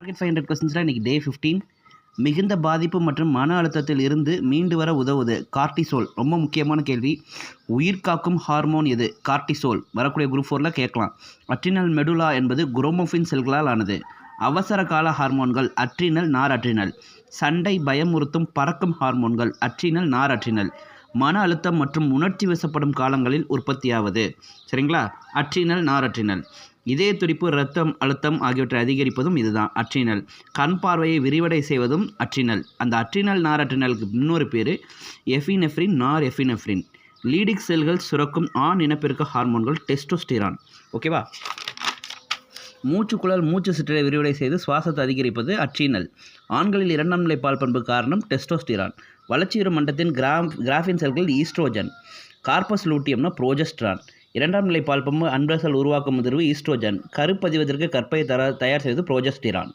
Target 500 கொஸ்டின்ஸில் இன்றைக்கி டே 15 மிகுந்த பாதிப்பு மற்றும் மன அழுத்தத்தில் இருந்து மீண்டு வர உதவுது கார்டிசோல். ரொம்ப முக்கியமான கேள்வி. உயிர் காக்கும் ஹார்மோன் எது? கார்டிசோல். வரக்கூடிய குரூப் 4ல் கேட்கலாம். அட்ரினல் மெடுலா என்பது குரோமோஃபின் செல்களால் ஆனது. அவசர கால ஹார்மோன்கள் அட்ரினல், நார் அட்ரினல். சண்டை, பயமுறுத்தும், பறக்கும் ஹார்மோன்கள் அட்ரினல், நார் அட்ரினல். மன அழுத்தம் மற்றும் உணர்ச்சி வசப்படும் காலங்களில் உற்பத்தியாவது. சரிங்களா? அட்ரினல், நார் அட்ரினல். இதய துடிப்பு, இரத்தம் அழுத்தம் ஆகியவற்றை அதிகரிப்பதும் இதுதான் அட்ரினல். கண் பார்வையை விரிவடை செய்வதும் அட்ரினல். அந்த அட்ரினல், நார் அட்ரினலுக்கு இன்னொரு பேர் எஃபினெஃப்ரின், நார் எஃபினெஃப்ரின். லீடிக் செல்கள் சுரக்கும் ஆண் இனப்பெருக்க ஹார்மோன்கள் டெஸ்டோஸ்டிரான். ஓகேவா? மூச்சுக்குழல் மூச்சு சுற்றலை விரிவடை செய்து சுவாசத்தை அதிகரிப்பது அட்ரினல். ஆண்களில் இரண்டாம் நிலை பால் பண்பு காரணம் டெஸ்டோஸ்டிரான். வளர்ச்சியுறும் மண்டலத்தின் கிராஃபின் செல்கள் ஈஸ்ட்ரோஜன். Corpus லூட்டியம்னா progesterone. இரண்டாம் நிலை பால் பம்பு அன்பரசல் உருவாக்கும் முதிர்வு ஈஸ்ட்ரோஜன். கருப்பதிவதற்கு கற்பை தயார் செய்வது புரோஜெஸ்டிரான்.